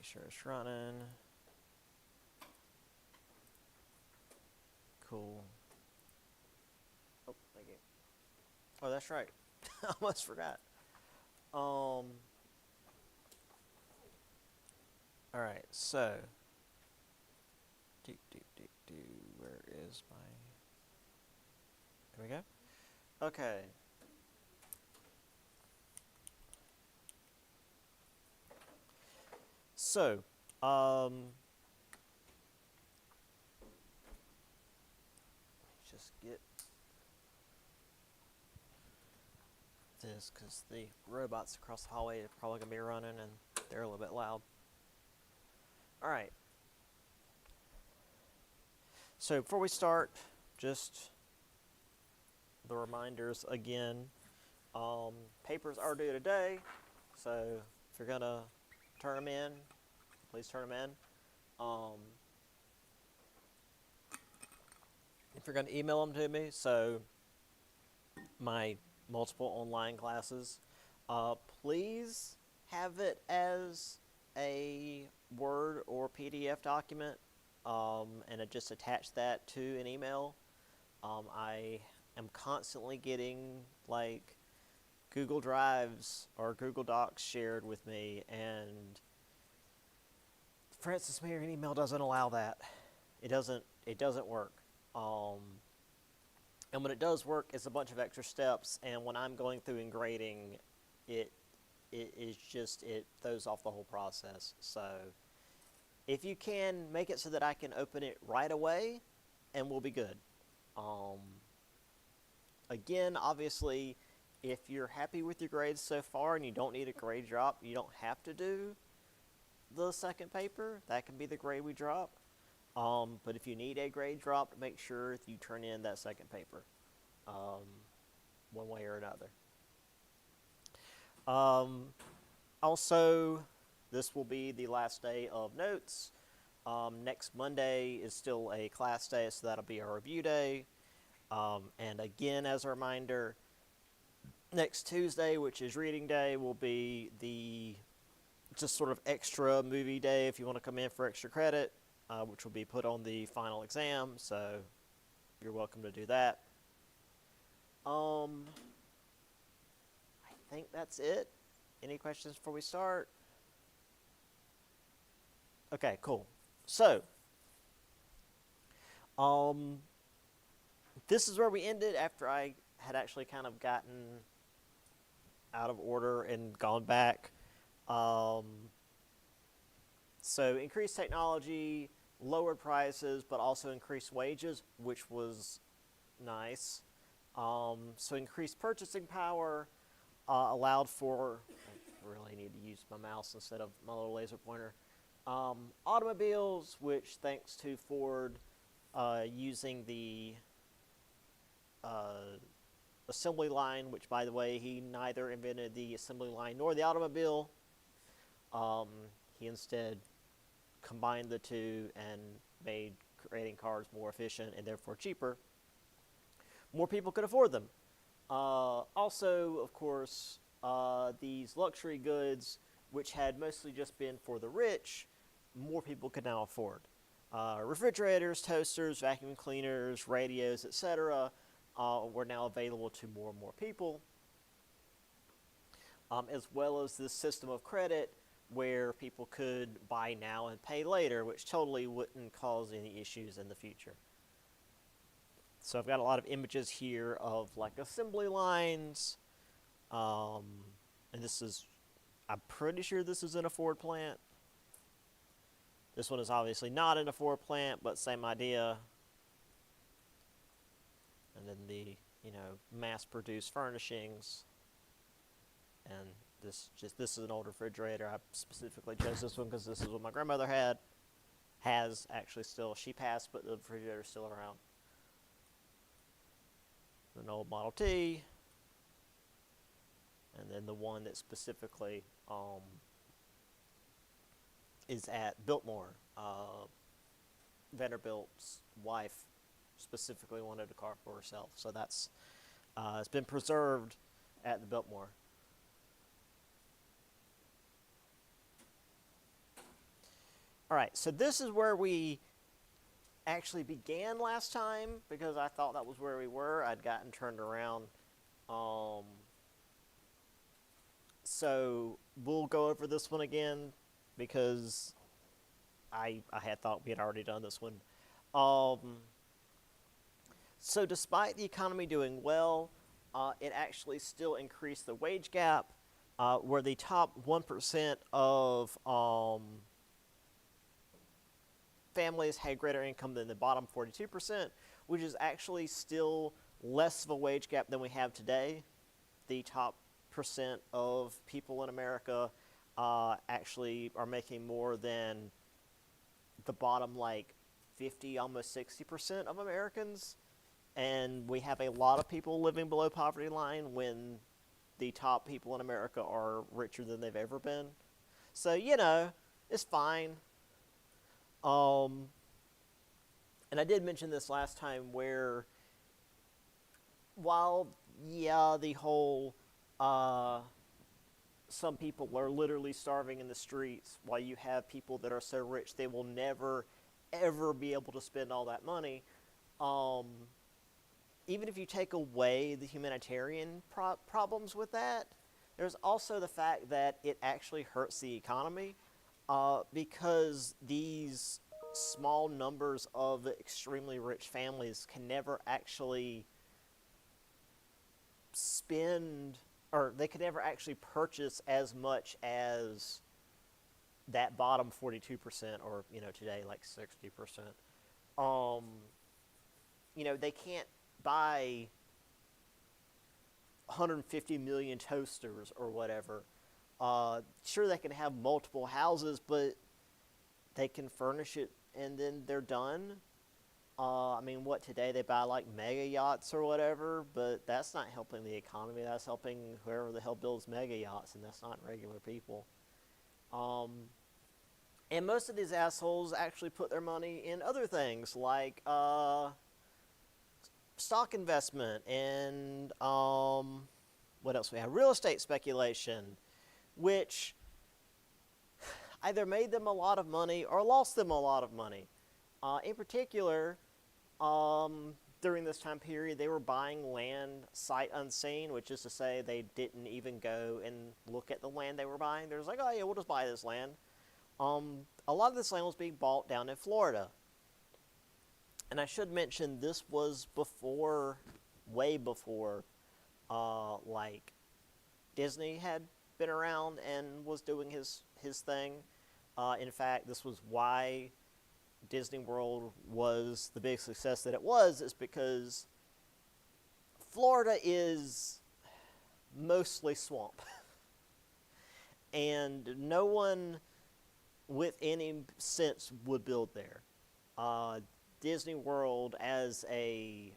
Make sure it's running. Cool. Oh, thank you. Oh, that's right. I almost forgot. All right, so. Where is my. There we go. Okay. So, just get this because the robots across the hallway are probably going to be running and they're a little bit loud. All right. So before we start, just the reminders again. Papers are due today, so if you're going to turn them in, please turn them in. If you're going to email them to me, so my multiple online classes, please have it as a Word or PDF document, and just attach that to an email. I am constantly getting like Google Drives or Google Docs shared with me, and Francis Marion email doesn't allow that. It doesn't work. And when it does work, it's a bunch of extra steps, and when I'm going through and grading, it throws off the whole process. So if you can, make it so that I can open it right away, and we'll be good. Again, obviously, if you're happy with your grades so far and you don't need a grade drop, you don't have to do the second paper. That can be the grade we drop. But if you need a grade drop, make sure you turn in that second paper, one way or another. Also, this will be the last day of notes. Next Monday is still a class day, so that'll be our review day. And again, as a reminder, next Tuesday, which is reading day, will be the just sort of extra movie day if you want to come in for extra credit, which will be put on the final exam, so you're welcome to do that. I think that's it. Any questions before we start? Okay, cool. So, this is where we ended after I had actually kind of gotten out of order and gone back. So increased technology, lowered prices, but also increased wages, which was nice. So increased purchasing power, allowed for, I really need to use my mouse instead of my little laser pointer. Automobiles, which thanks to Ford using the assembly line, which by the way, he neither invented the assembly line nor the automobile. He instead combined the two and made creating cars more efficient and therefore cheaper. More people could afford them. Also, of course, these luxury goods, which had mostly just been for the rich, more people could now afford. Refrigerators, toasters, vacuum cleaners, radios, etc. Were now available to more and more people, as well as this system of credit where people could buy now and pay later, which totally wouldn't cause any issues in the future. So I've got a lot of images here of like assembly lines, and this is, I'm pretty sure this is in a Ford plant. This one is obviously not in a Ford plant, but same idea. And then the, mass-produced furnishings. And this is an old refrigerator. I specifically chose this one because this is what my grandmother has actually still. She passed, but the refrigerator is still around. An old Model T. And then the one that specifically is at Biltmore. Vanderbilt's wife specifically wanted a car for herself. So that's it's been preserved at the Biltmore. All right, so this is where we actually began last time because I thought that was where we were. I'd gotten turned around. So we'll go over this one again because I had thought we had already done this one. So despite the economy doing well, it actually still increased the wage gap, where the top 1% of families had greater income than the bottom 42%, which is actually still less of a wage gap than we have today. The top percent of people in America actually are making more than the bottom, like 50, almost 60% of Americans. And we have a lot of people living below poverty line when the top people in America are richer than they've ever been. So, it's fine. And I did mention this last time where while, the whole some people are literally starving in the streets, while you have people that are so rich they will never, ever be able to spend all that money, even if you take away the humanitarian problems with that, there's also the fact that it actually hurts the economy because these small numbers of extremely rich families can never actually spend, or they can never actually purchase as much as that bottom 42%, or today like 60%. They can't buy 150 million toasters or whatever. Sure, they can have multiple houses, but they can furnish it and then they're done. Today they buy like mega yachts or whatever, but that's not helping the economy. That's helping whoever the hell builds mega yachts, and that's not regular people. And most of these assholes actually put their money in other things like stock investment and what else we have? Real estate speculation, which either made them a lot of money or lost them a lot of money. In particular, during this time period, they were buying land sight unseen, which is to say they didn't even go and look at the land they were buying. They're just like, oh yeah, we'll just buy this land. A lot of this land was being bought down in Florida. And I should mention this was before, way before, Disney had been around and was doing his thing. In fact, this was why Disney World was the big success that it was, is because Florida is mostly swamp. And no one with any sense would build there. Disney World as a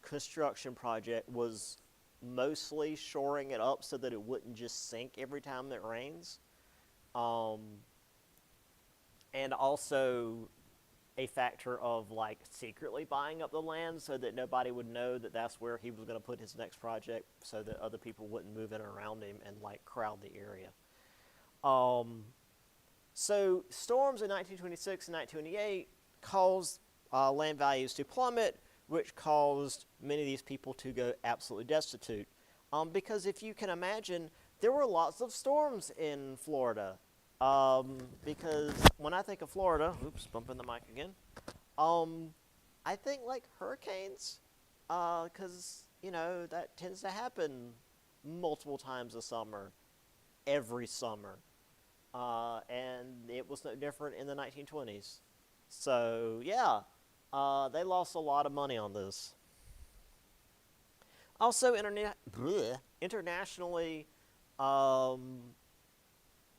construction project was mostly shoring it up so that it wouldn't just sink every time it rains. And also a factor of secretly buying up the land so that nobody would know that that's where he was going to put his next project, so that other people wouldn't move in around him and crowd the area. So storms in 1926 and 1928 caused land values to plummet, which caused many of these people to go absolutely destitute. Because if you can imagine, there were lots of storms in Florida. Because when I think of Florida, oops, bumping the mic again, I think hurricanes, because, that tends to happen multiple times a summer, every summer. And it was no different in the 1920s. So, yeah, they lost a lot of money on this. Also, internationally,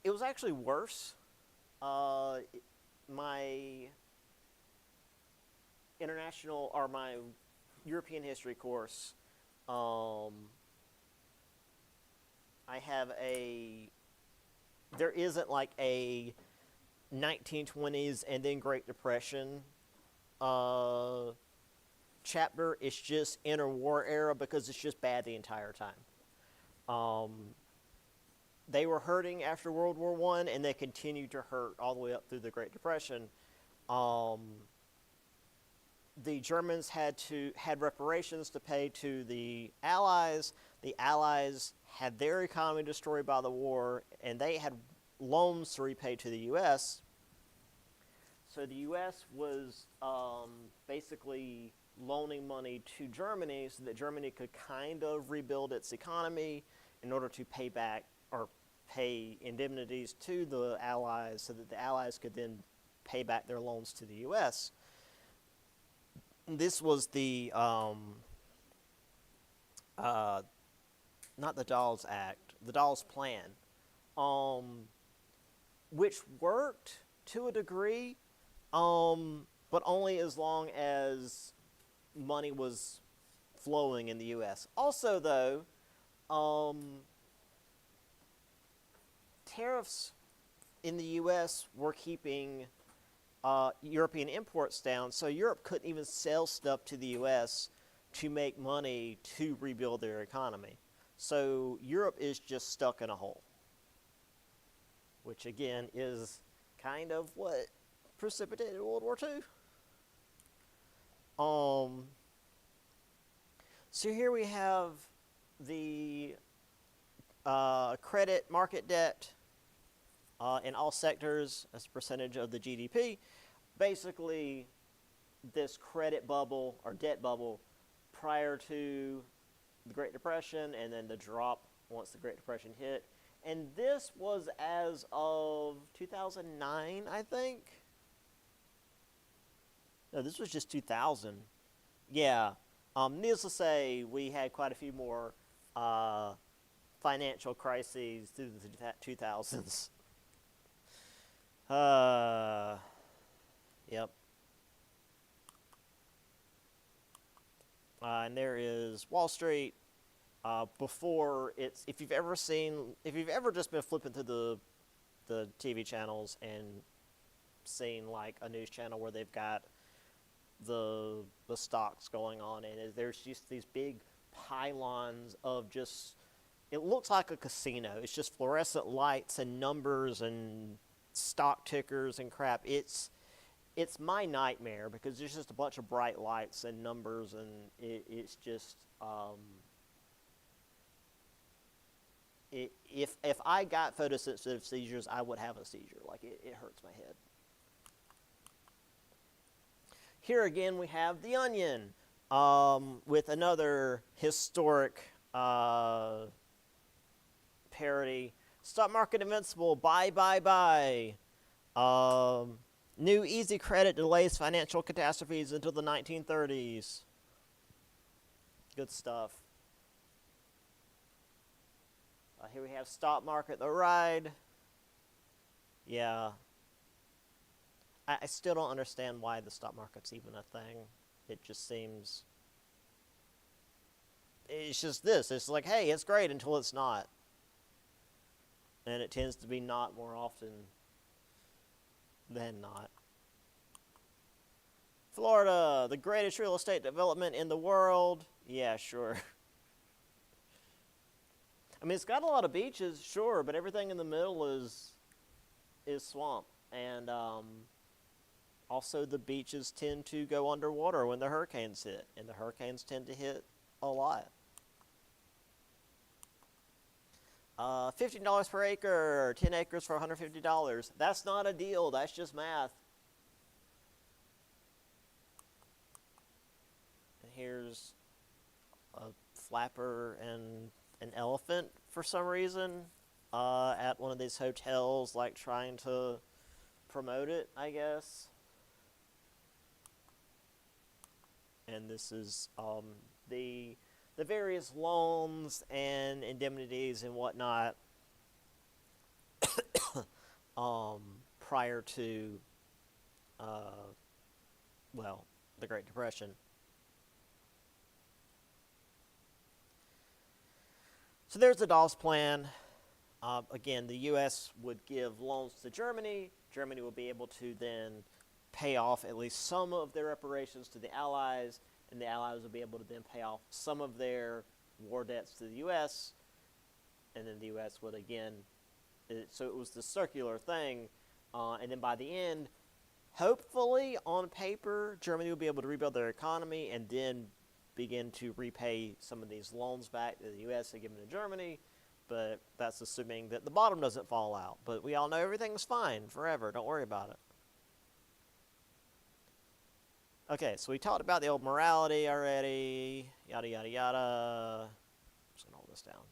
it was actually worse. My international, or my European history course, I have there isn't a 1920s and then Great Depression chapter. It's just interwar era because it's just bad the entire time. they were hurting after World War I, and they continued to hurt all the way up through the Great Depression. Um, the Germans had reparations to pay to the Allies. The Allies had their economy destroyed by the war, and they had loans to repay to the U.S. So the U.S. was basically loaning money to Germany so that Germany could kind of rebuild its economy in order to pay back or pay indemnities to the Allies so that the Allies could then pay back their loans to the U.S. This was the, not the Dawes Act, the Dawes Plan, which worked to a degree, but only as long as money was flowing in the U.S. Also, though, tariffs in the U.S. were keeping European imports down, so Europe couldn't even sell stuff to the U.S. to make money to rebuild their economy. So Europe is just stuck in a hole, which again is kind of what precipitated World War II. So here we have the credit market debt in all sectors as a percentage of the GDP. Basically, this credit bubble or debt bubble prior to the Great Depression, and then the drop once the Great Depression hit. And this was as of 2009, I think. No, this was just 2000. Yeah. Needless to say, we had quite a few more financial crises through the 2000s. Yep. And there is Wall Street. Before it's, if you've ever just been flipping through the TV channels and seen like a news channel where they've got the stocks going on, and there's just these big pylons of just, it looks like a casino. It's just fluorescent lights and numbers and stock tickers and crap. It's my nightmare because there's just a bunch of bright lights and numbers, and it's just if I got photosensitive seizures, I would have a seizure. Like it hurts my head. Here again we have The Onion with another historic parody. Stock market invincible, buy, buy, buy. New easy credit delays financial catastrophes until the 1930s. Good stuff. Here we have Stock Market, the Ride. Yeah. I still don't understand why the stock market's even a thing. It just seems... It's just this. It's like, hey, it's great until it's not. And it tends to be not more often than not. Florida, the greatest real estate development in the world. Yeah, sure. I mean, it's got a lot of beaches, sure, but everything in the middle is swamp. And also the beaches tend to go underwater when the hurricanes hit, and the hurricanes tend to hit a lot. $15 per acre, 10 acres for $150. That's not a deal, that's just math. And here's a flapper and an elephant for some reason at one of these hotels, like trying to promote it, I guess. And this is the various loans and indemnities and whatnot prior to the Great Depression. So there's the Dawes Plan. Again, the U.S. would give loans to Germany. Germany would be able to then pay off at least some of their reparations to the Allies, and the Allies would be able to then pay off some of their war debts to the U.S., and then the U.S. would again So it was the circular thing, and then by the end, hopefully on paper, Germany will be able to rebuild their economy and then begin to repay some of these loans back that the U.S. had given to Germany. But that's assuming that the bottom doesn't fall out. But we all know everything's fine forever. Don't worry about it. Okay, so we talked about the old morality already. Yada, yada, yada. I'm just going to hold this down.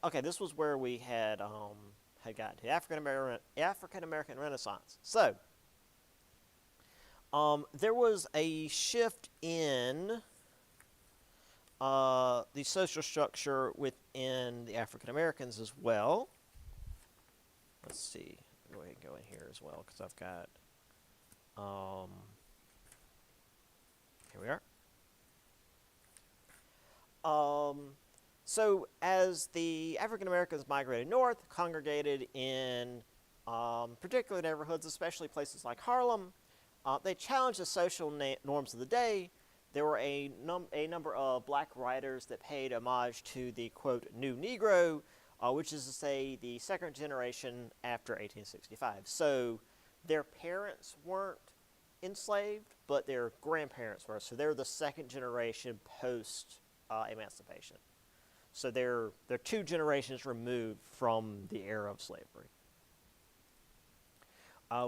Okay, this was where we had gotten to African American Renaissance. So, there was a shift in the social structure within the African Americans as well. Let's see. Go ahead and go in here as well because I've got. Here we are. So as the African Americans migrated north, congregated in particular neighborhoods, especially places like Harlem, they challenged the social norms of the day. There were a number of black writers that paid homage to the, quote, new Negro, which is to say the second generation after 1865. So their parents weren't enslaved, but their grandparents were. So they're the second generation post-emancipation. So they're 2 generations removed from the era of slavery,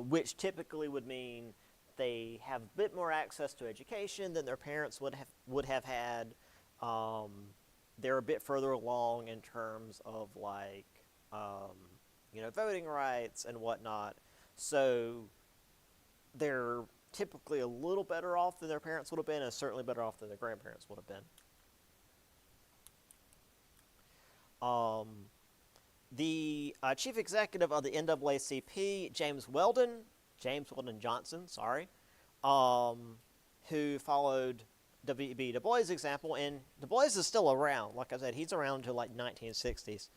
which typically would mean they have a bit more access to education than their parents would have had. They're a bit further along in terms of like voting rights and whatnot. So they're typically a little better off than their parents would have been, and certainly better off than their grandparents would have been. The chief executive of the NAACP, James Weldon Johnson, who followed W.E.B. Du Bois' example, and Du Bois is still around. Like I said, he's around until like 1960s.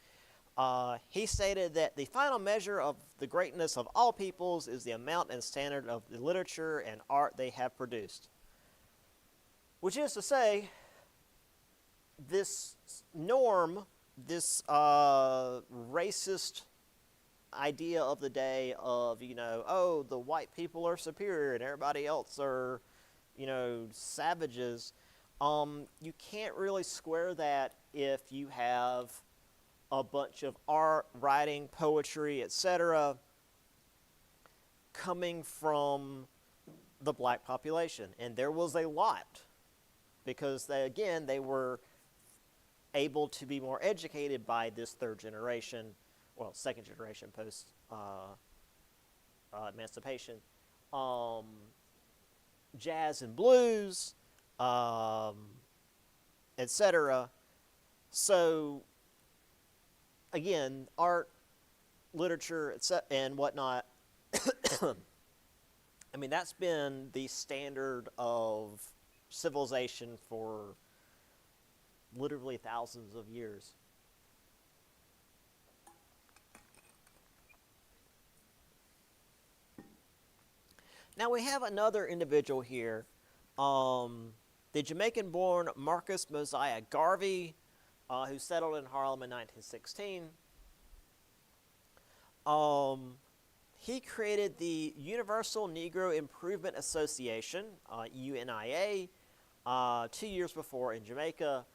He stated that the final measure of the greatness of all peoples is the amount and standard of the literature and art they have produced. Which is to say, this norm, this racist idea of the day of, the white people are superior and everybody else are, savages, you can't really square that if you have a bunch of art, writing, poetry, etc., coming from the black population. And there was a lot, because they were able to be more educated by this second generation post emancipation. Jazz and blues, etc. So again, art, literature, etc., and whatnot. I mean, that's been the standard of civilization for literally thousands of years. Now we have another individual here, the Jamaican-born Marcus Mosiah Garvey, who settled in Harlem in 1916. He created the Universal Negro Improvement Association, UNIA, 2 years before in Jamaica.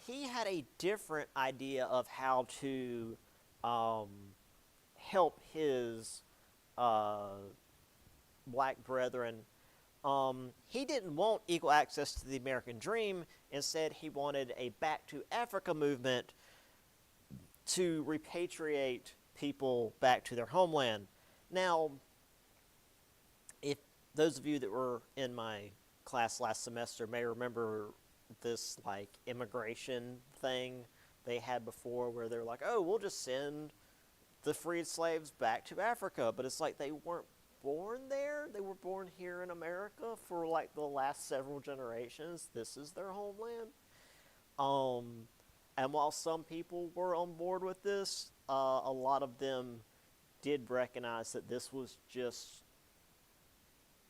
He had a different idea of how to help his black brethren. He didn't want equal access to the American dream. Instead, he wanted a Back to Africa movement to repatriate people back to their homeland. Now, if those of you that were in my class last semester may remember this like immigration thing they had before, where they're like, oh, we'll just send the freed slaves back to Africa. But it's like they weren't born there. They were born here in America for like the last several generations. This is their homeland. And while some people were on board with this, a lot of them did recognize that this was just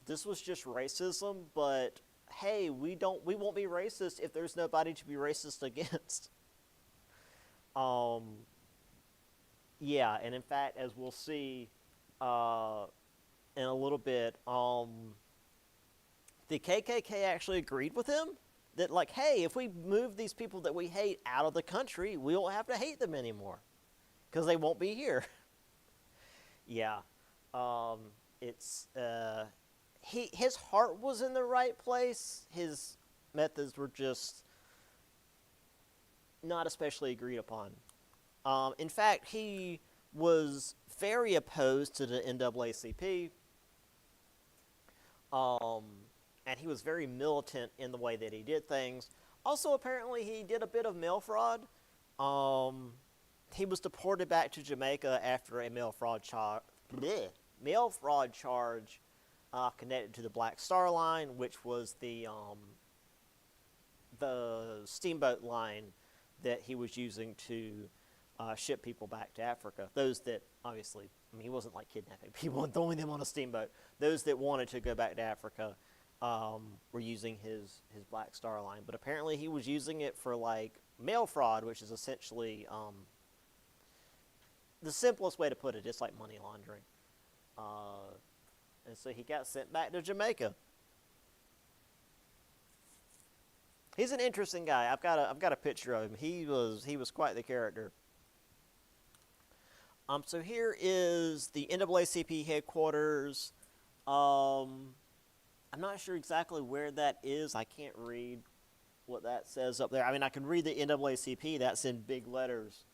racism. But hey, we won't be racist if there's nobody to be racist against. yeah, and in fact, as we'll see uh, in a little bit, the KKK actually agreed with him that, like, hey, if we move these people that we hate out of the country, we won't have to hate them anymore because they won't be here. Yeah, um, it's his heart was in the right place. His methods were just not especially agreed upon. In fact, he was very opposed to the NAACP, um, and he was very militant in the way that he did things. Also, apparently, he did a bit of mail fraud. Um, he was deported back to Jamaica after a mail fraud charge connected to the Black Star Line, which was the steamboat line that he was using to ship people back to Africa. Those that, obviously, I mean, he wasn't like kidnapping people and throwing them on a steamboat. Those that wanted to go back to Africa were using his Black Star Line. But apparently he was using it for, like, mail fraud, which is essentially the simplest way to put it. It's like money laundering. And so he got sent back to Jamaica. He's an interesting guy. I've got a picture of him. He was quite the character. So here is the NAACP headquarters. I'm not sure exactly where that is. I can't read what that says up there. I mean, I can read the NAACP. That's in big letters.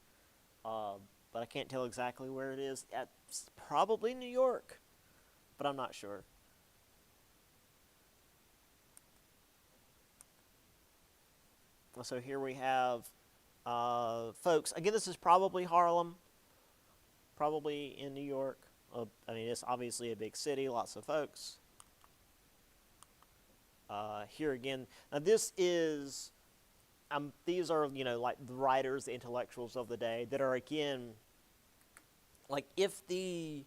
But I can't tell exactly where it is. It's probably New York, but I'm not sure. So here we have folks. Again, this is probably Harlem, probably in New York. I mean, it's obviously a big city, lots of folks. Here again, now these are, like the writers, the intellectuals of the day that are, again, like, if the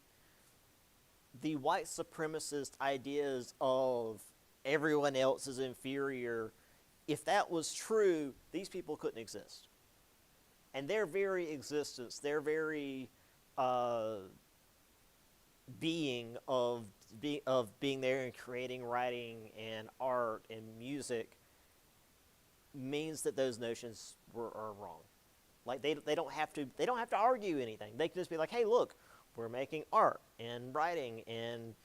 white supremacist ideas of everyone else is inferior, if that was true, these people couldn't exist. And their very existence, their very being of being there and creating, writing, and art and music means that those notions are wrong. Like, they don't have to argue anything. They can just be like, hey, look, we're making art and writing and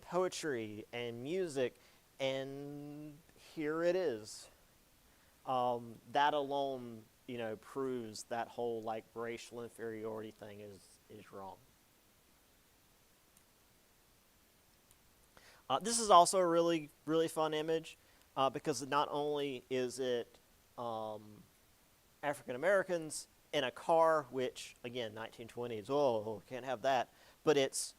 poetry and music, and here it is. That alone, proves that whole, like, racial inferiority thing is wrong. This is also a really, really fun image because not only is it African Americans in a car, which, again, 1920s, can't have that, but it's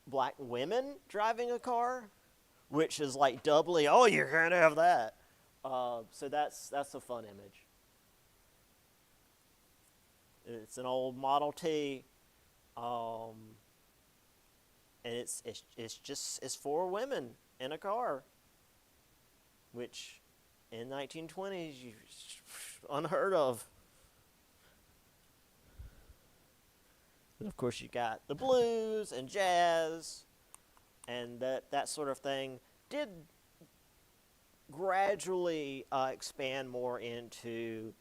black women driving a car, which is like doubly, you can't have that. So that's a fun image. It's an old Model T, and it's for women in a car, which in 1920s unheard of. And of course, you got the blues and jazz, and that sort of thing did gradually expand more into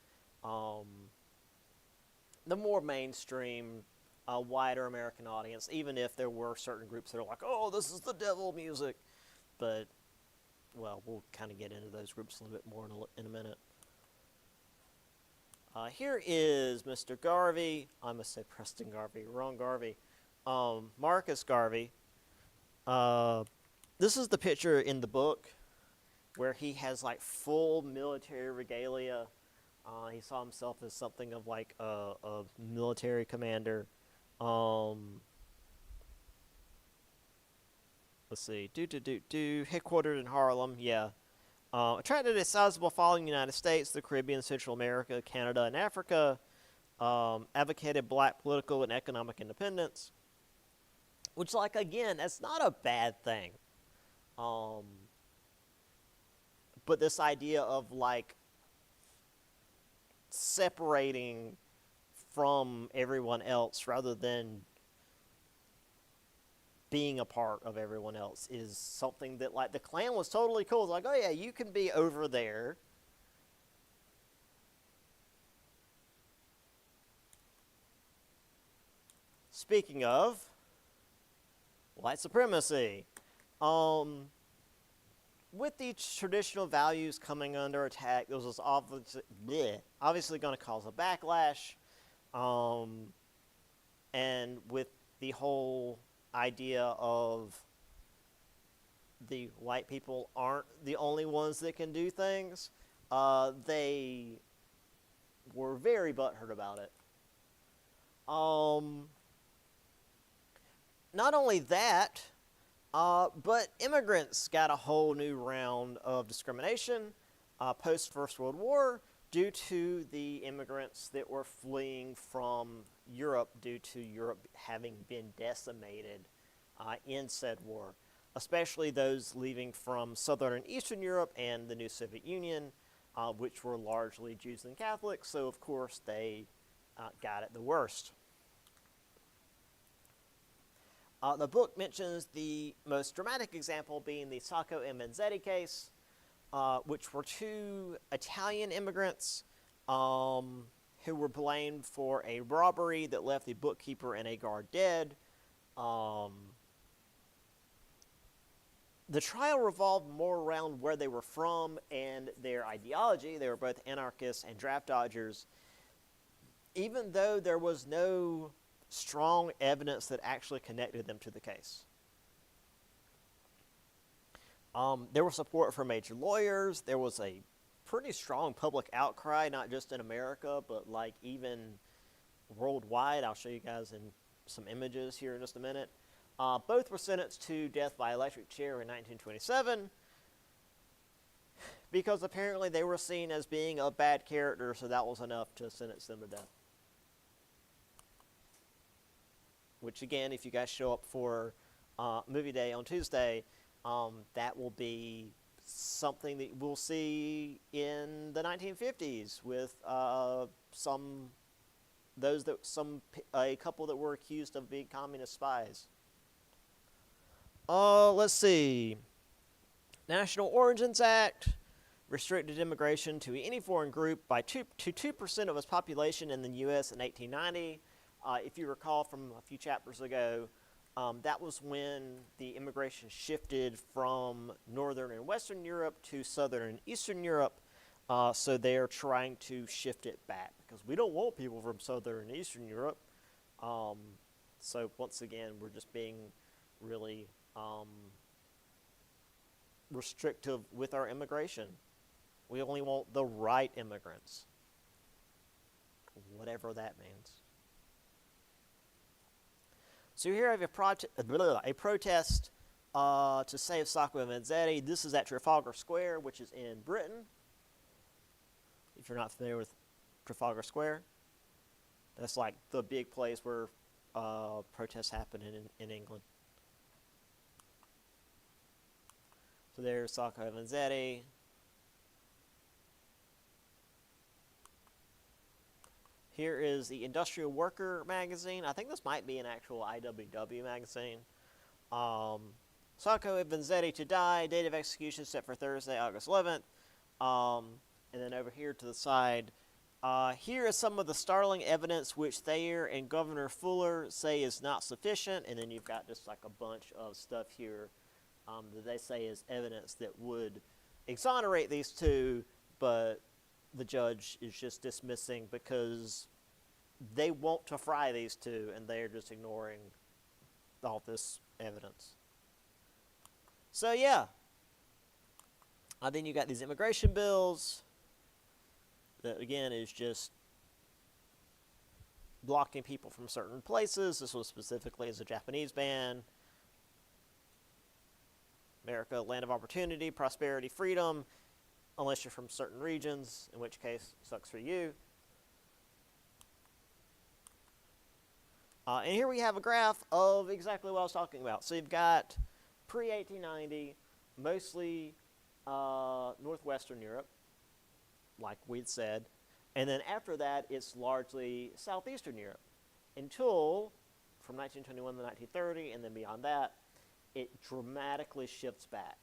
the more mainstream, wider American audience, even if there were certain groups that are like, this is the devil music. But, well, we'll kind of get into those groups a little bit more in a minute. Here is Mr. Garvey. I must say Preston Garvey, wrong Garvey. Marcus Garvey. This is the picture in the book where he has, like, full military regalia. He saw himself as something of, like, a military commander. Let's see. Headquartered in Harlem, yeah. Attracted a sizable following in the United States, the Caribbean, Central America, Canada, and Africa. Advocated black political and economic independence. Which, like, again, that's not a bad thing. But this idea of, like, separating from everyone else rather than being a part of everyone else is something that, like, the Klan was totally cool. It's like, oh yeah, you can be over there. Speaking of white supremacy, with the traditional values coming under attack, this was obviously going to cause a backlash. And with the whole idea of the white people aren't the only ones that can do things, they were very butthurt about it. Not only that, but immigrants got a whole new round of discrimination post First World War due to the immigrants that were fleeing from Europe due to Europe having been decimated in said war, especially those leaving from Southern and Eastern Europe and the new Soviet Union, which were largely Jews and Catholics, so of course they got it the worst. The book mentions the most dramatic example being the Sacco and Vanzetti case, which were two Italian immigrants who were blamed for a robbery that left the bookkeeper and a guard dead. The trial revolved more around where they were from and their ideology. They were both anarchists and draft dodgers, even though there was no strong evidence that actually connected them to the case. There was support from major lawyers. There was a pretty strong public outcry, not just in America, but like even worldwide. I'll show you guys in some images here in just a minute. Both were sentenced to death by electric chair in 1927 because apparently they were seen as being a bad character, so that was enough to sentence them to death. Which, again, if you guys show up for movie day on Tuesday, that will be something that we'll see in the 1950s with a couple that were accused of being communist spies. Let's see. National Origins Act restricted immigration to any foreign group to 2% of its population in the U.S. in 1890. If you recall from a few chapters ago, that was when the immigration shifted from Northern and Western Europe to Southern and Eastern Europe. So they're trying to shift it back because we don't want people from Southern and Eastern Europe. So once again, we're just being really restrictive with our immigration. We only want the right immigrants, whatever that means. So here I have a protest to save Sacco and Vanzetti. This is at Trafalgar Square, which is in Britain. If you're not familiar with Trafalgar Square, that's like the big place where protests happen in England. So there's Sacco and Vanzetti. Here is the Industrial Worker magazine. I think this might be an actual IWW magazine. Sacco and Vanzetti to die. Date of execution set for Thursday, August 11th. And then over here to the side, here is some of the startling evidence which Thayer and Governor Fuller say is not sufficient. And then you've got just like a bunch of stuff here that they say is evidence that would exonerate these two, but the judge is just dismissing because they want to fry these two and they're just ignoring all this evidence. So yeah, then you got these immigration bills that again is just blocking people from certain places. This was specifically as a Japanese ban. America, land of opportunity, prosperity, freedom, unless you're from certain regions, in which case, sucks for you. And here we have a graph of exactly what I was talking about. So you've got pre-1890, mostly northwestern Europe, like we'd said. And then after that, it's largely Southeastern Europe until from 1921 to 1930, and then beyond that, it dramatically shifts back.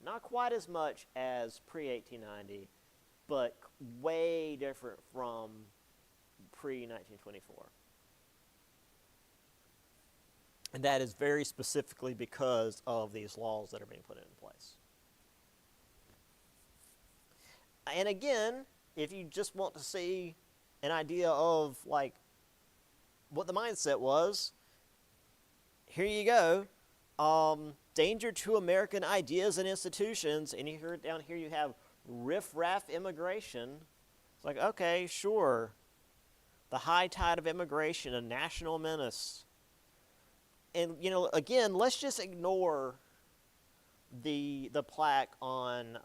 Not quite as much as pre-1890, but way different from pre-1924. And that is very specifically because of these laws that are being put in place. And again, if you just want to see an idea of like what the mindset was, here you go. Danger to American ideas and institutions. And you hear down here you have riff-raff immigration. It's like, okay, sure. The high tide of immigration, a national menace. And, you know, again, let's just ignore the plaque on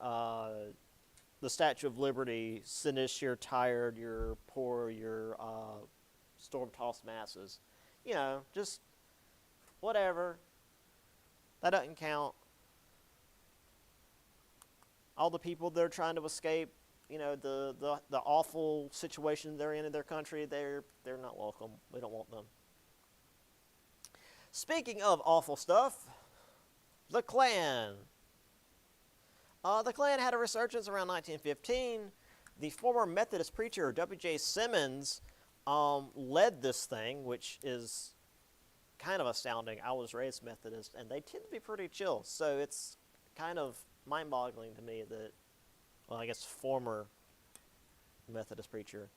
the Statue of Liberty, Sinish, you're tired, you're poor, you're storm-tossed masses. You know, just whatever. That doesn't count. All the people that are trying to escape, you know, the awful situation they're in their country, they're not welcome. We don't want them. Speaking of awful stuff, the Klan. The Klan had a resurgence around 1915. The former Methodist preacher W.J. Simmons led this thing, which is kind of astounding. I was raised Methodist, and they tend to be pretty chill. So it's kind of mind-boggling to me that, well, I guess former Methodist preacher.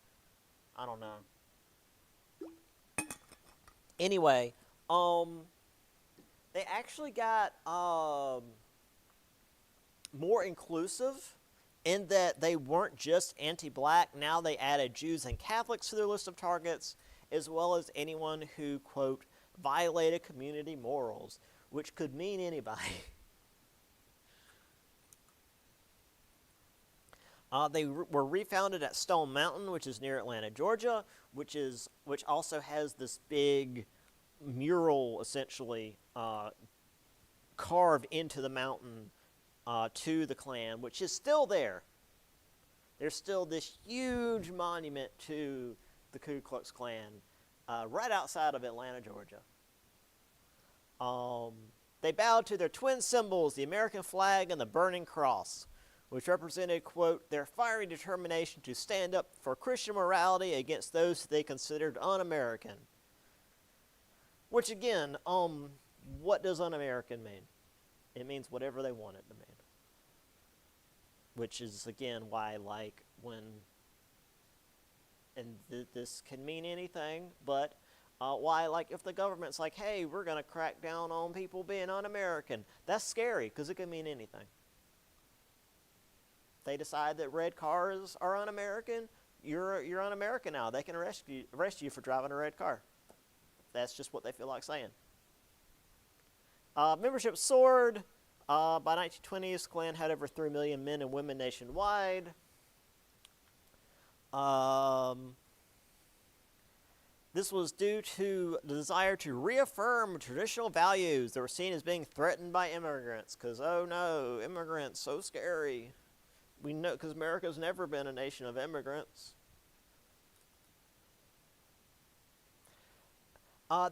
I don't know. Anyway, they actually got more inclusive in that they weren't just anti-black. Now they added Jews and Catholics to their list of targets, as well as anyone who, quote, violated community morals, which could mean anybody. They were refounded at Stone Mountain, which is near Atlanta, Georgia, which also has this big mural, essentially, carved into the mountain to the Klan, which is still there. There's still this huge monument to the Ku Klux Klan right outside of Atlanta, Georgia. They bowed to their twin symbols, the American flag and the burning cross, which represented, quote, their fiery determination to stand up for Christian morality against those they considered un-American. Which, again, what does un-American mean? It means whatever they want it to mean. Which is, again, why, like, when, and this can mean anything, but why, like, if the government's like, hey, we're going to crack down on people being un-American, that's scary, because it can mean anything. They decide that red cars are un-American, you're un-American now. They can arrest you for driving a red car. That's just what they feel like saying. Membership soared. By 1920s, Klan had over 3 million men and women nationwide. This was due to the desire to reaffirm traditional values that were seen as being threatened by immigrants. Because, oh no, immigrants, so scary. We know, because America's never been a nation of immigrants.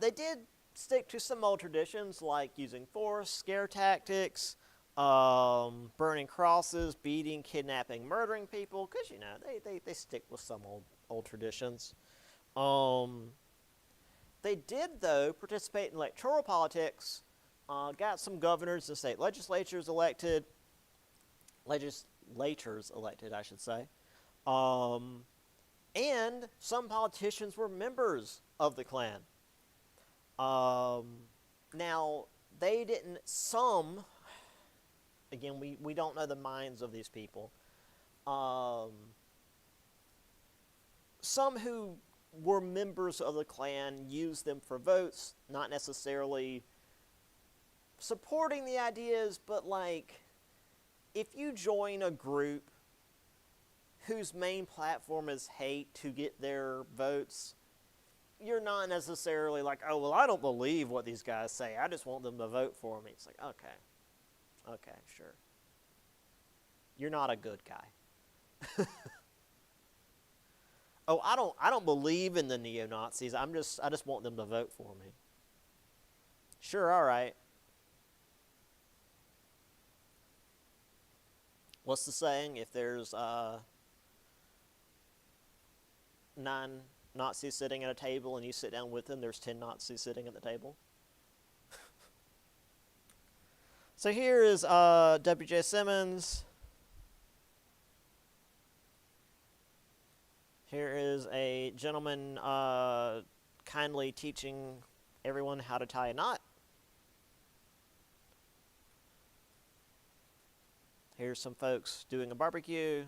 They did stick to some old traditions like using force, scare tactics, burning crosses, beating, kidnapping, murdering people, because, you know, they stick with some old traditions. They did, though, participate in electoral politics, got some governors and state legislators elected, I should say, and some politicians were members of the Klan. Now, they didn't, again, we don't know the minds of these people. Some who were members of the Klan used them for votes, not necessarily supporting the ideas, but like, if you join a group whose main platform is hate to get their votes, you're not necessarily like, oh, well, I don't believe what these guys say. I just want them to vote for me. It's like, okay, sure. You're not a good guy. Oh, I don't believe in the neo-Nazis. I just want them to vote for me. Sure, all right. What's the saying? If there's 9 Nazis sitting at a table and you sit down with them, there's 10 Nazis sitting at the table. So here is W.J. Simmons. Here is a gentleman kindly teaching everyone how to tie a knot. Here's some folks doing a barbecue.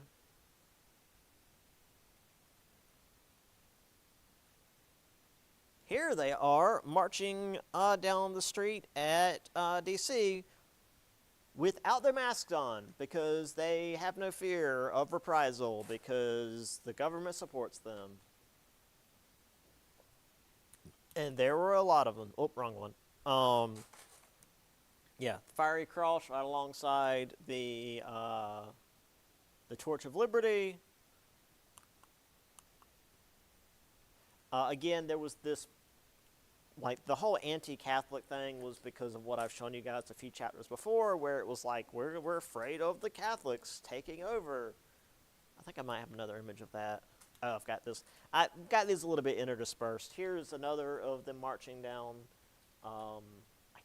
Here they are marching down the street at D.C. without their masks on because they have no fear of reprisal because the government supports them. And there were a lot of them. Oh, wrong one. Yeah, Fiery Cross right alongside the Torch of Liberty. Again, there was this, like, the whole anti-Catholic thing was because of what I've shown you guys a few chapters before, where it was like, we're afraid of the Catholics taking over. I think I might have another image of that. Oh, I've got this. I've got these a little bit interdispersed. Here's another of them marching down, I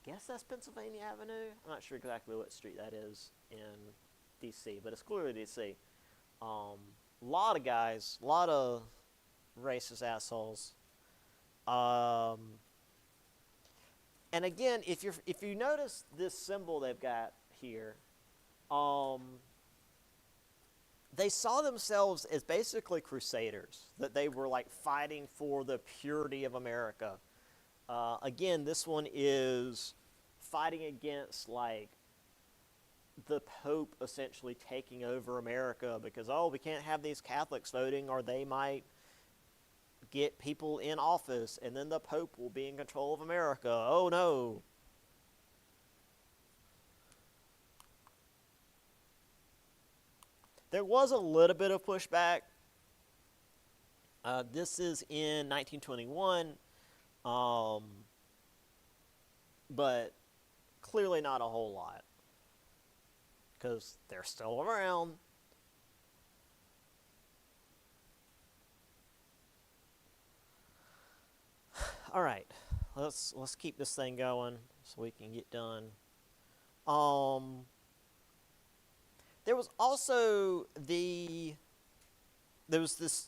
guess that's Pennsylvania Avenue. I'm not sure exactly what street that is in D.C., but it's clearly D.C. Lot of guys, a lot of racist assholes. And again, if you notice this symbol they've got here, they saw themselves as basically crusaders, that they were like fighting for the purity of America. Again, this one is fighting against like the Pope essentially taking over America because, oh, we can't have these Catholics voting or they might get people in office and then the Pope will be in control of America. Oh no. There was a little bit of pushback. This is in 1921, but clearly not a whole lot because they're still around. All right, let's keep this thing going so we can get done. There was also there was this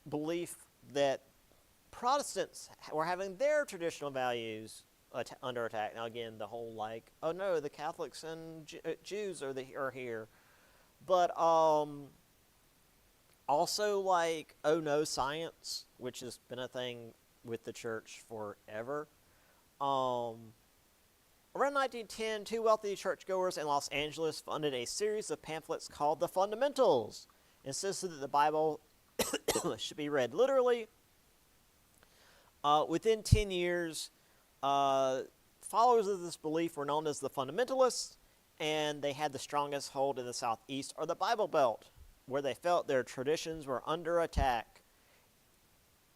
belief that Protestants were having their traditional values under attack. Now again, the whole like, oh no, the Catholics and Jews are here, but also like, oh no, science, which has been a thing with the church forever. Around 1910, two wealthy churchgoers in Los Angeles funded a series of pamphlets called The Fundamentals, insisted that the Bible should be read literally. Within 10 years, followers of this belief were known as the Fundamentalists, and they had the strongest hold in the Southeast or the Bible Belt, where they felt their traditions were under attack.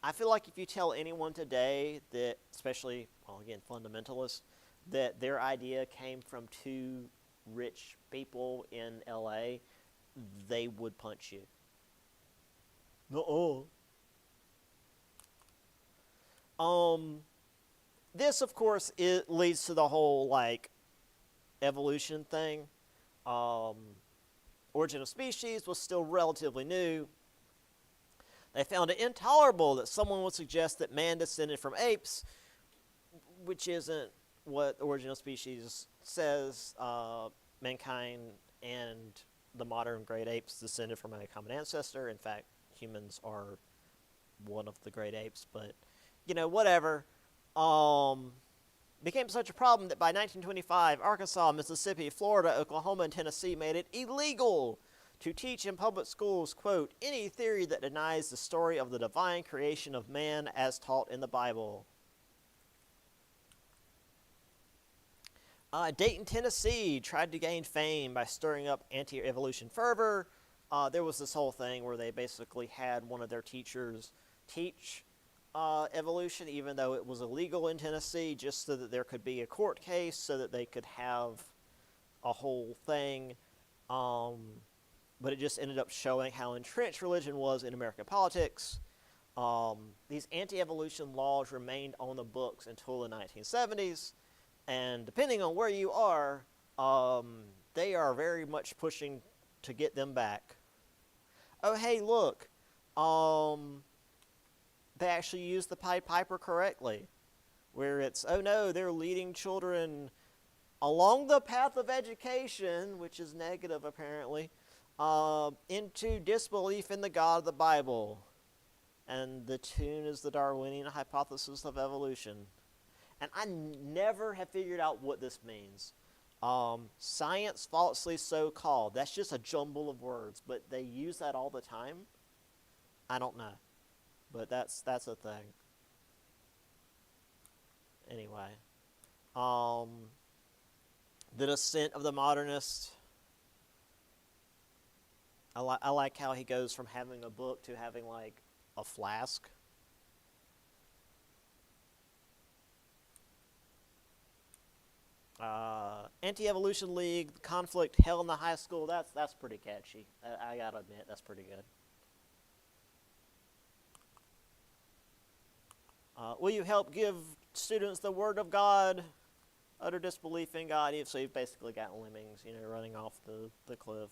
I feel like if you tell anyone today that, especially, well, again, fundamentalists, that their idea came from two rich people in L.A., they would punch you. No. This, of course, it leads to the whole, like, evolution thing. Origin of Species was still relatively new. They found it intolerable that someone would suggest that man descended from apes, which isn't what Origin of Species says. Mankind and the modern great apes descended from a common ancestor. In fact, humans are one of the great apes, but, you know, whatever. Became such a problem that by 1925, Arkansas, Mississippi, Florida, Oklahoma, and Tennessee made it illegal to teach in public schools, quote, any theory that denies the story of the divine creation of man as taught in the Bible. Dayton, Tennessee tried to gain fame by stirring up anti-evolution fervor. there was this whole thing where they basically had one of their teachers teach evolution, even though it was illegal in Tennessee, just so that there could be a court case, so that they could have a whole thing. But it just ended up showing how entrenched religion was in American politics. These anti-evolution laws remained on the books until the 1970s, and depending on where you are, they are very much pushing to get them back. Oh, hey, look, they actually used the Pied Piper correctly, where it's, oh no, they're leading children along the path of education, which is negative apparently, into disbelief in the God of the Bible. And the tune is the Darwinian hypothesis of evolution. And I never have figured out what this means. Science falsely so called. That's just a jumble of words, but they use that all the time. I don't know, but that's a thing. Anyway, the descent of the modernist. I like how he goes from having a book to having like a flask. Anti-Evolution League, Conflict, Hell in the High School, that's pretty catchy. I gotta admit, that's pretty good. Will you help give students the Word of God? Utter disbelief in God. So you've basically got lemmings, running off the cliff.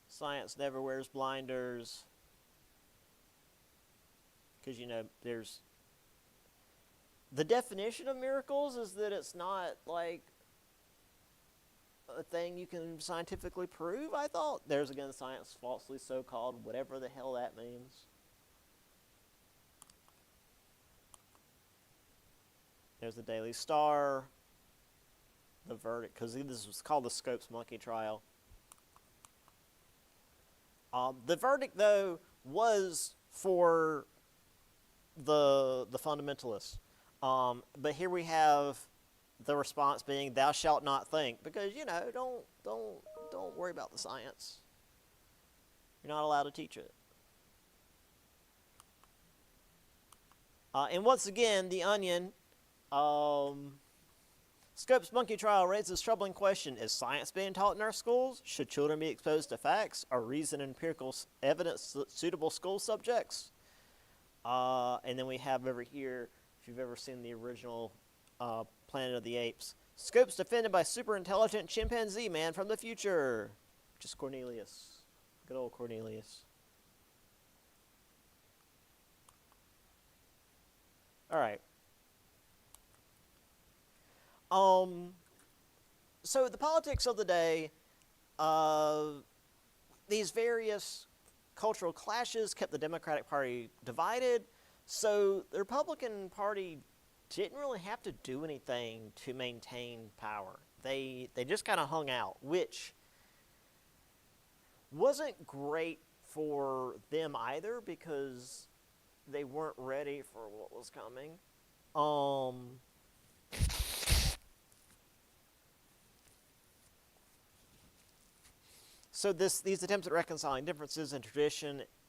Science never wears blinders. Because, there's... The definition of miracles is that it's not, like, a thing you can scientifically prove, I thought. There's, again, science falsely so-called, whatever the hell that means. There's the Daily Star. The verdict, because this was called the Scopes Monkey Trial. The verdict, though, was for the fundamentalists. But here we have the response being, "Thou shalt not think," because don't worry about the science. You're not allowed to teach it. And once again, the Onion. Scopes Monkey Trial raises troubling question: is science being taught in our schools? Should children be exposed to facts? Are reason and empirical evidence suitable school subjects? And then we have over here, if you've ever seen the original Planet of the Apes, Scopes defended by super intelligent chimpanzee man from the future, which is Cornelius. Good old Cornelius. All right. So the politics of the day, these various cultural clashes kept the Democratic Party divided, so the Republican Party didn't really have to do anything to maintain power. They just kind of hung out, which wasn't great for them either, because they weren't ready for what was coming. So these attempts at reconciling differences in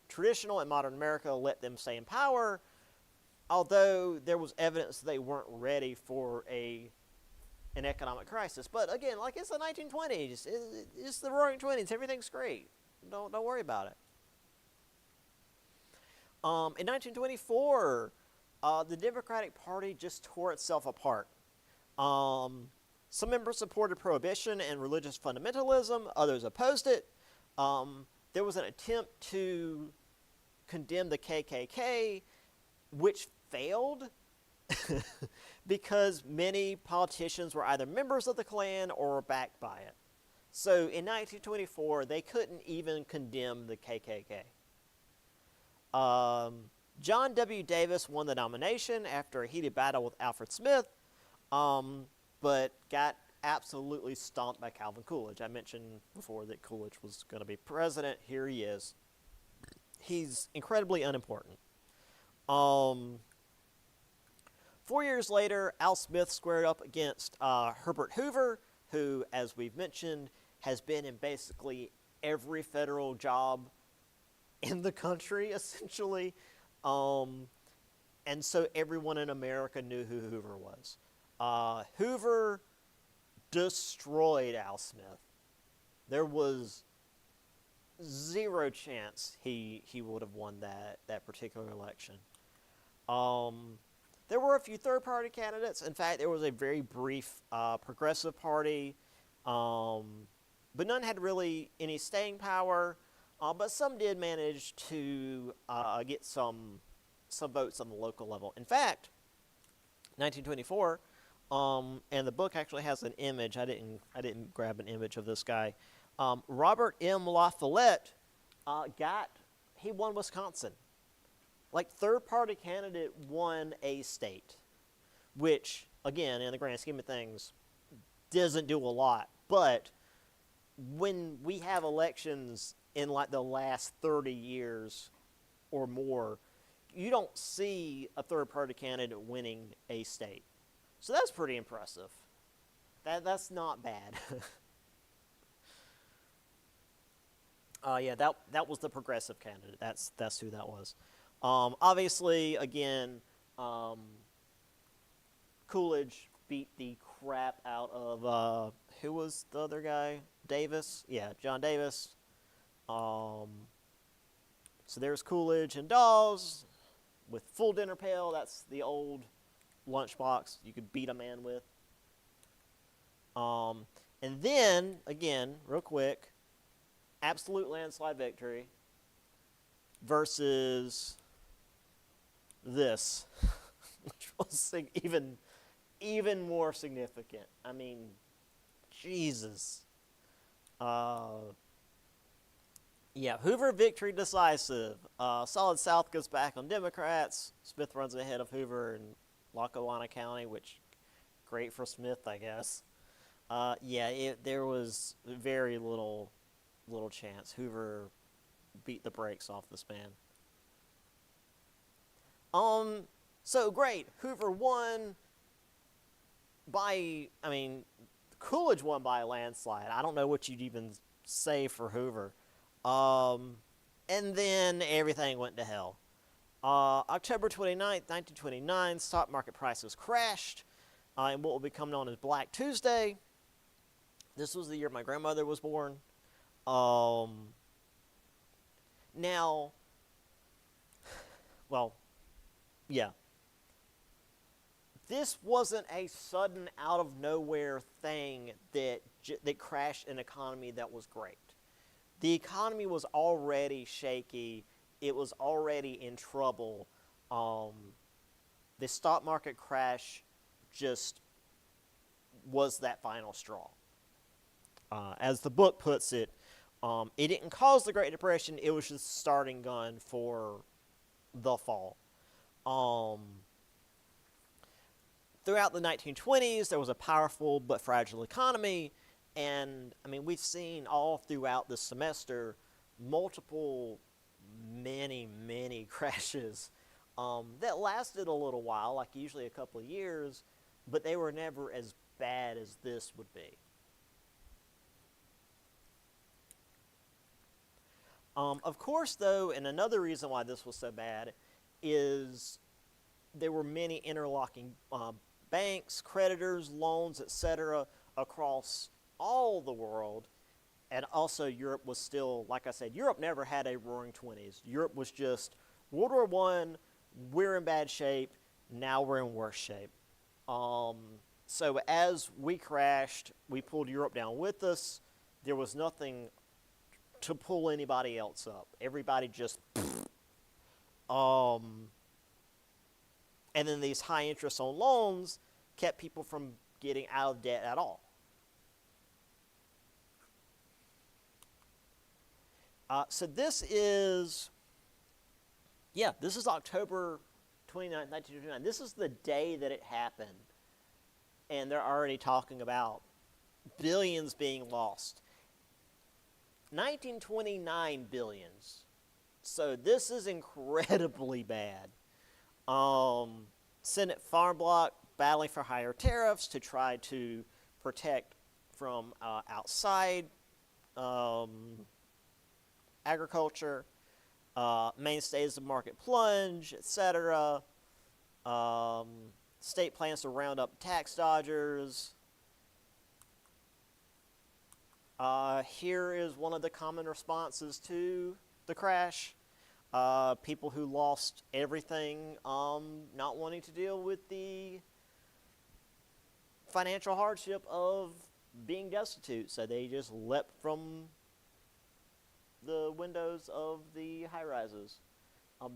traditional and modern America let them stay in power, although there was evidence they weren't ready for an economic crisis. But again, like, it's the 1920s, it's the Roaring '20s, everything's great. Don't worry about it. In 1924, the Democratic Party just tore itself apart. Some members supported prohibition and religious fundamentalism. Others opposed it. There was an attempt to condemn the KKK, which failed because many politicians were either members of the Klan or were backed by it. So in 1924, they couldn't even condemn the KKK. John W. Davis won the nomination after a heated battle with Alfred Smith, but got absolutely stomped by Calvin Coolidge. I mentioned before that Coolidge was going to be president. Here he is. He's incredibly unimportant. 4 years later, Al Smith squared up against Herbert Hoover, who, as we've mentioned, has been in basically every federal job in the country, essentially. And so everyone in America knew who Hoover was. Hoover destroyed Al Smith. There was zero chance he would have won that particular election. There were a few third-party candidates. In fact, there was a very brief Progressive Party, but none had really any staying power. But some did manage to get some votes on the local level. In fact, 1924, and the book actually has an image. I didn't grab an image of this guy. Robert M. La Follette he won Wisconsin. Like, third-party candidate won a state, which, again, in the grand scheme of things, doesn't do a lot. But when we have elections in, like, the last 30 years or more, you don't see a third-party candidate winning a state. So that's pretty impressive. That's not bad. Yeah, that was the Progressive candidate. That's who that was. Obviously, again, Coolidge beat the crap out of, who was the other guy? Davis? Yeah, John Davis. So there's Coolidge and Dawes with full dinner pail. That's the old lunchbox you could beat a man with. And then, again, real quick, absolute landslide victory versus this, which was even more significant. I mean, Jesus. Yeah, Hoover victory decisive. Solid South goes back on Democrats. Smith runs ahead of Hoover in Lackawanna County, which, great for Smith, I guess. Yeah, there was very little chance. Hoover beat the brakes off this man. So great. Hoover won Coolidge won by a landslide. I don't know what you'd even say for Hoover. And then everything went to hell. October 29th, 1929, stock market prices crashed in what will become known as Black Tuesday. This was the year my grandmother was born. Now, well, yeah. This wasn't a sudden, out-of-nowhere thing that crashed an economy that was great. The economy was already shaky. It was already in trouble. The stock market crash just was that final straw. As the book puts it, it didn't cause the Great Depression. It was just the starting gun for the fall. Throughout the 1920s, there was a powerful but fragile economy. And, I mean, we've seen all throughout the semester multiple, many crashes that lasted a little while, like usually a couple of years, but they were never as bad as this would be. Of course, though, and another reason why this was so bad is there were many interlocking banks, creditors, loans, etc. across all the world. And also Europe was still, like I said, Europe never had a roaring 20s. Europe was just World War I, we're in bad shape, now we're in worse shape. So as we crashed, we pulled Europe down with us. There was nothing to pull anybody else up. Everybody just, and then these high interest on loans kept people from getting out of debt at all. So this is October 29th, 1929. This is the day that it happened. And they're already talking about billions being lost. 1929 billions. So this is incredibly bad. So Senate farm bloc battling for higher tariffs to try to protect from outside agriculture. Mainstays of market plunge, etc. State plans to round up tax dodgers. Here is one of the common responses to the crash. People who lost everything not wanting to deal with the financial hardship of being destitute, so they just leapt from the windows of the high-rises.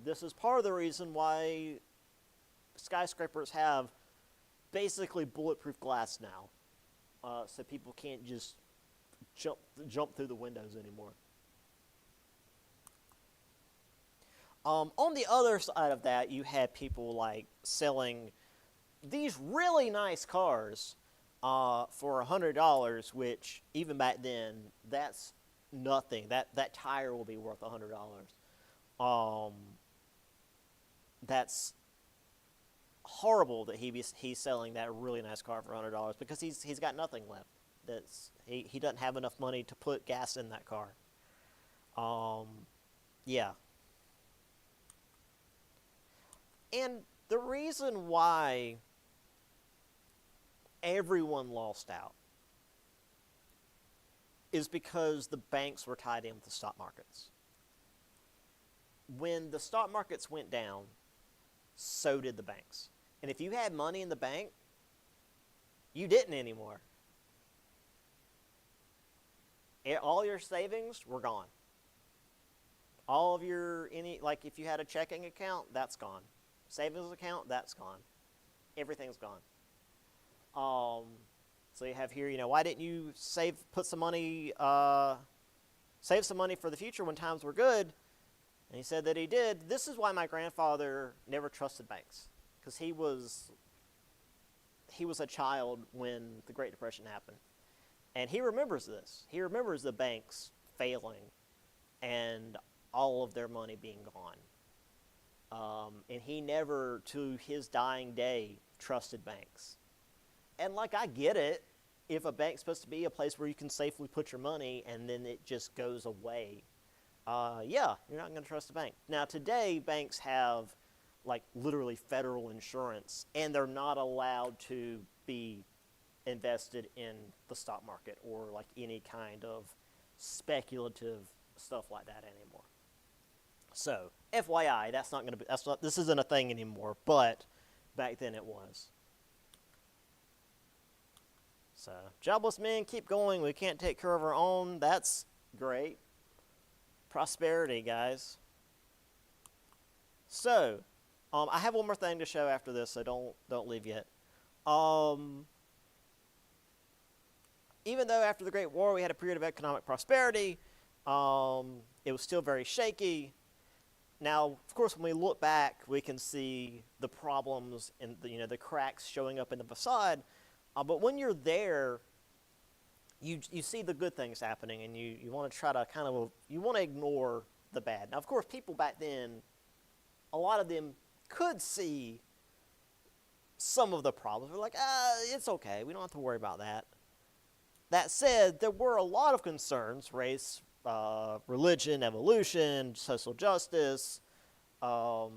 This is part of the reason why skyscrapers have basically bulletproof glass now, so people can't just jump through the windows anymore. On the other side of that, you had people like selling these really nice cars for $100, which even back then, that's nothing. That tire will be worth $100. That's horrible that he's selling that really nice car for $100 because he's got nothing left. He doesn't have enough money to put gas in that car. Yeah. And the reason why everyone lost out is because the banks were tied in with the stock markets. When the stock markets went down, so did the banks. And if you had money in the bank, you didn't anymore. All your savings were gone. All of your, like if you had a checking account, that's gone. Savings account, that's gone. Everything's gone. So you have here, why didn't you save some money for the future when times were good? And he said that he did. This is why my grandfather never trusted banks, because he was a child when the Great Depression happened. And he remembers this. He remembers the banks failing and all of their money being gone. And he never, to his dying day, trusted banks. And I get it. If a bank's supposed to be a place where you can safely put your money and then it just goes away, yeah, you're not going to trust a bank. Now, today, banks have, literally federal insurance, and they're not allowed to be invested in the stock market or, any kind of speculative stuff like that anymore. So, FYI, this isn't a thing anymore, but back then it was. So, jobless men, keep going. We can't take care of our own. That's great. Prosperity, guys. So, I have one more thing to show after this, so don't leave yet. Even though after the Great War we had a period of economic prosperity, it was still very shaky. Now, of course, when we look back, we can see the problems and the cracks showing up in the facade. But when you're there, you see the good things happening, and you want to try to you want to ignore the bad. Now, of course, people back then, a lot of them could see some of the problems. They're like, it's okay. We don't have to worry about that. That said, there were a lot of concerns: race, religion, evolution, social justice, the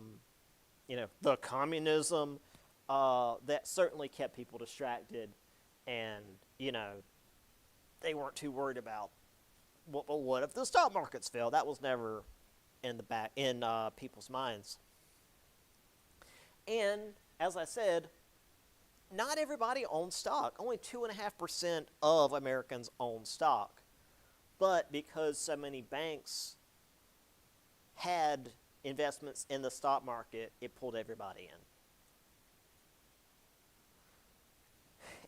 communism, that certainly kept people distracted, and, they weren't too worried about, what if the stock markets fail? That was never in people's minds. And, as I said, not everybody owns stock. Only 2.5% of Americans own stock. But because so many banks had investments in the stock market, it pulled everybody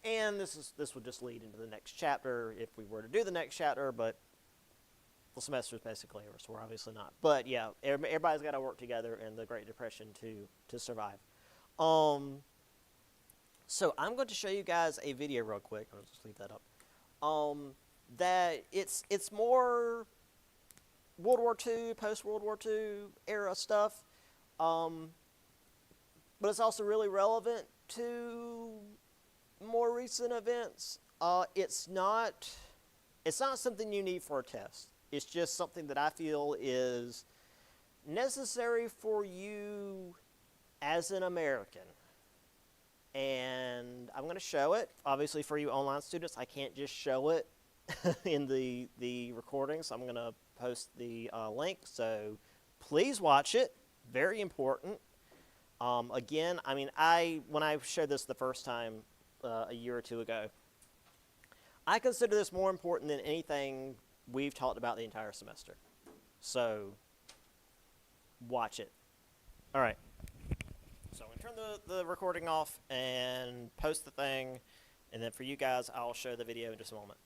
in. And this would just lead into the next chapter if we were to do the next chapter, but the semester is basically over, so we're obviously not. But yeah, everybody's got to work together in the Great Depression to survive. So I'm going to show you guys a video real quick. I'll just leave that up. That it's more World War II, post-World War II era stuff. but it's also really relevant to more recent events. It's not something you need for a test. It's just something that I feel is necessary for you as an American. And I'm going to show it. Obviously, for you online students, I can't just show it in the recording, so I'm going to post the link. So please watch it. Very important. Again, I mean, when I showed this the first time a year or two ago, I consider this more important than anything we've talked about the entire semester. So watch it. All right. So I'm going to turn the recording off and post the thing. And then for you guys, I'll show the video in just a moment.